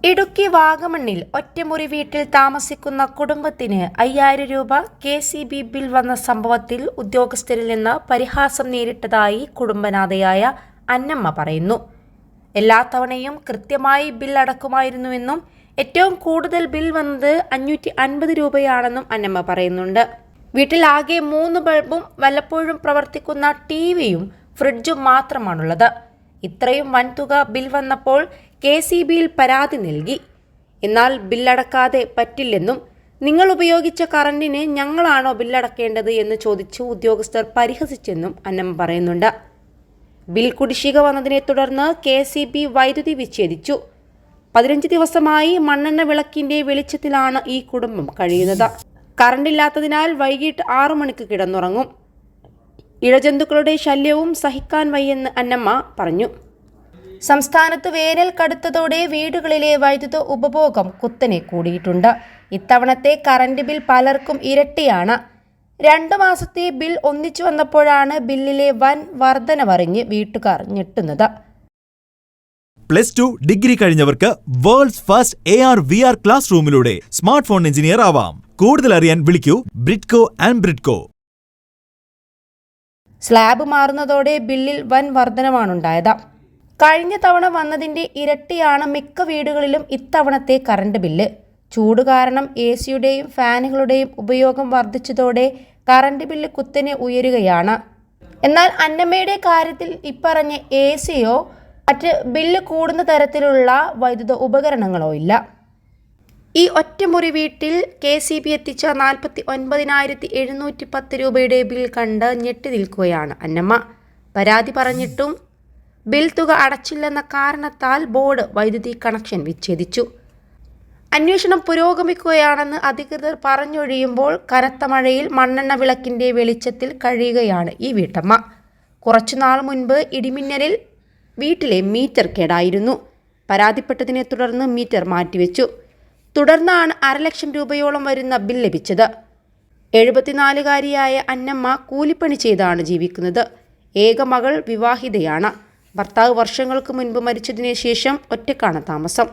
ഇടുക്കി വാഗമണ്ണിൽ ഒറ്റമുറി വീട്ടിൽ താമസിക്കുന്ന കുടുംബത്തിന് 5000 രൂപ KCB ബിൽ വന്ന സംഭവത്തിൽ ഉദ്യോഗസ്ഥരിൽ നിന്ന് പരിഹാസം നേരിട്ടതായി കുടുംബനാഥയായ അന്നമ്മ പറയുന്നു. എല്ലാ തവണയും കൃത്യമായി ബിൽ അടക്കുമായിരുന്നുവെന്നും ഏറ്റവും കൂടുതൽ ബിൽ വന്നത് 550 രൂപയാണെന്നും അന്നമ്മ പറയുന്നുണ്ട്. വീട്ടിൽ ആകെ 3 ബൾബും വല്ലപ്പോഴും പ്രവർത്തിക്കുന്ന ടിവിയും ഫ്രിഡ്ജും മാത്രമാണുള്ളത്. ഇത്രയും വൻതുക ബിൽ വന്നപ്പോൾ KCBയിൽ പരാതി നൽകി. എന്നാൽ ബില്ലടക്കാതെ പറ്റില്ലെന്നും നിങ്ങൾ ഉപയോഗിച്ച കറണ്ടിന് ഞങ്ങളാണോ ബില്ലടക്കേണ്ടത് എന്ന് ചോദിച്ചു ഉദ്യോഗസ്ഥർ പരിഹസിച്ചെന്നും അന്നമ്മ പറയുന്നുണ്ട്. ബിൽ കുടിശ്ശിക വന്നതിനെ തുടർന്ന് KCB വൈദ്യുതി വിച്ഛേദിച്ചു. 15 ദിവസമായി മണ്ണെണ്ണ വിളക്കിന്റെ വെളിച്ചത്തിലാണ് ഈ കുടുംബം കഴിയുന്നത്. കറണ്ടില്ലാത്തതിനാൽ വൈകിട്ട് 6 മണിക്ക് കിടന്നുറങ്ങും. ഇഴജന്തുക്കളുടെ ശല്യവും സഹിക്കാൻ വയ്യെന്ന് അന്നമ്മ പറഞ്ഞു. സംസ്ഥാനത്ത് വേനൽ കടുത്തതോടെ വീടുകളിലെ വൈദ്യുത ഉപഭോഗം കുത്തനെ കൂടിയിട്ടുണ്ട്. ഇത്തവണത്തെ കറണ്ട് ബിൽ പലർക്കും ഇരട്ടിയാണ്. 2 മാസത്തെ ബിൽ ഒന്നിച്ചു വന്നപ്പോഴാണ് ബില്ലിലെ വൻ വർധനവറിഞ്ഞ് വീട്ടുകാർ ഞെട്ടുന്നത്. +2 ഡിഗ്രി കഴിഞ്ഞവർക്ക് വേൾഡ്സ് ഫസ്റ്റ് AR/VR ക്ലാസ് റൂമിലൂടെ സ്മാർട്ട് ഫോൺ എഞ്ചിനീയർ ആവാം. കൂടുതൽ അറിയാൻ വിളിക്കൂ ബ്രിഡ്കോ ആൻഡ് ബ്രിഡ്കോ. സ്ലാബ് മാറുന്നതോടെ ബില്ലിൽ വൻ വർധനവാണുണ്ടായത്. കഴിഞ്ഞ തവണ വന്നതിന്റെ ഇരട്ടിയാണ് മിക്ക വീടുകളിലും ഇത്തവണത്തെ കറണ്ട് ബില്ല്. ചൂട് കാരണം AC-യുടെയും ഫാനുകളുടെയും ഉപയോഗം വർദ്ധിച്ചതോടെ കറണ്ട് ബില്ല് കുത്തനെ ഉയരുകയാണ്. എന്നാൽ അന്നമ്മയുടെ കാര്യത്തിൽ ഇപ്പറഞ്ഞ AC-യോ മറ്റ് ബില്ല് കൂടുന്ന തരത്തിലുള്ള വൈദ്യുത ഉപകരണങ്ങളോ ഇല്ല. ഈ ഒറ്റമുറി വീട്ടിൽ KCB എത്തിച്ച 49,710 രൂപയുടെ ബിൽ കണ്ട് ഞെട്ടി നിൽക്കുകയാണ് അന്നമ്മ. പരാതി പറഞ്ഞിട്ടും ബിൽ തുക അടച്ചില്ലെന്ന കാരണത്താൽ ബോർഡ് വൈദ്യുതി കണക്ഷൻ വിച്ഛേദിച്ചു. അന്വേഷണം പുരോഗമിക്കുകയാണെന്ന് അധികൃതർ പറഞ്ഞൊഴിയുമ്പോൾ കനത്ത മഴയിൽ മണ്ണെണ്ണ വിളക്കിന്റെ വെളിച്ചത്തിൽ കഴിയുകയാണ് ഈ വീട്ടമ്മ. കുറച്ചുനാൾ മുൻപ് ഇടിമിന്നലിൽ വീട്ടിലെ മീറ്റർ കേടായിരുന്നു. പരാതിപ്പെട്ടതിനെ തുടർന്ന് മീറ്റർ മാറ്റിവെച്ചു. തുടർന്നാണ് 1.5 ലക്ഷം രൂപയോളം വരുന്ന ബിൽ ലഭിച്ചത്. 74-കാരിയായ അന്നമ്മ കൂലിപ്പണി ചെയ്താണ് ജീവിക്കുന്നത്. ഏക മകൾ വിവാഹിതയാണ്. ഭർത്താവ് വർഷങ്ങൾക്ക് മുൻപ് മരിച്ചതിനു ശേഷം ഒറ്റക്കാണ് താമസം.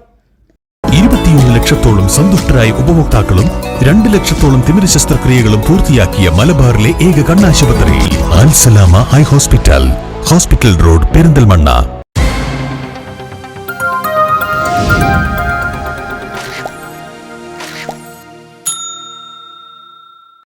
21 ലക്ഷത്തോളം സന്തുഷ്ടരായ ഉപഭോക്താക്കളും 2 ലക്ഷത്തോളം തിമിര ശസ്ത്രക്രിയകളും പൂർത്തിയാക്കിയ മലബാറിലെ ഏക കണ്ണാശുപത്രി അൽ സലാമ ഹൈ ഹോസ്പിറ്റൽ റോഡ് പെരിന്തൽമണ്ണ.